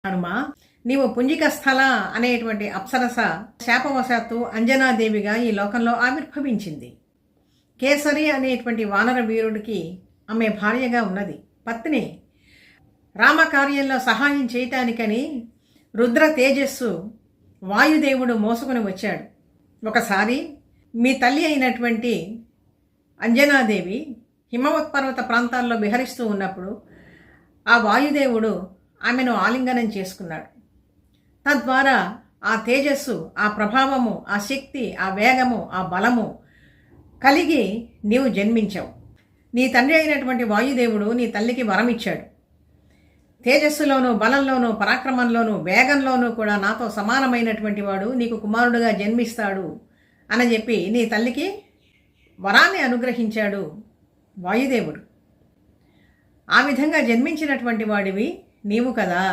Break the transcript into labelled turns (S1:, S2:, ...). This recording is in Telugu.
S1: హనుమా, నీవు పుంజిక స్థల అనేటువంటి అప్సరస శాపవశాత్తు అంజనాదేవిగా ఈ లోకంలో ఆవిర్భవించింది. కేసరి అనేటువంటి వానర వీరుడికి ఆమె భార్యగా ఉన్నది, పత్ని. రామకార్యంలో సహాయం చేయటానికని రుద్ర తేజస్సు వాయుదేవుడు మోసుకొని వచ్చాడు. ఒకసారి మీ తల్లి అయినటువంటి అంజనాదేవి హిమవత్ పర్వత ప్రాంతాల్లో విహరిస్తూ ఉన్నప్పుడు ఆ వాయుదేవుడు ఆమెను ఆలింగనం చేసుకున్నాడు. తద్వారా ఆ తేజస్సు, ఆ ప్రభావము, ఆ శక్తి, ఆ వేగము, ఆ బలము కలిగి నీవు జన్మించావు. నీ తండ్రి అయినటువంటి వాయుదేవుడు నీ తల్లికి వరం ఇచ్చాడు. తేజస్సులోనూ, బలంలోనూ, పరాక్రమంలోనూ, వేగంలోనూ కూడా నాతో సమానమైనటువంటి వాడు నీకు కుమారుడుగా జన్మిస్తాడు అని చెప్పి నీ తల్లికి వరాన్ని అనుగ్రహించాడు వాయుదేవుడు. ఆ విధంగా జన్మించినటువంటి వాడివి నీవు కదా.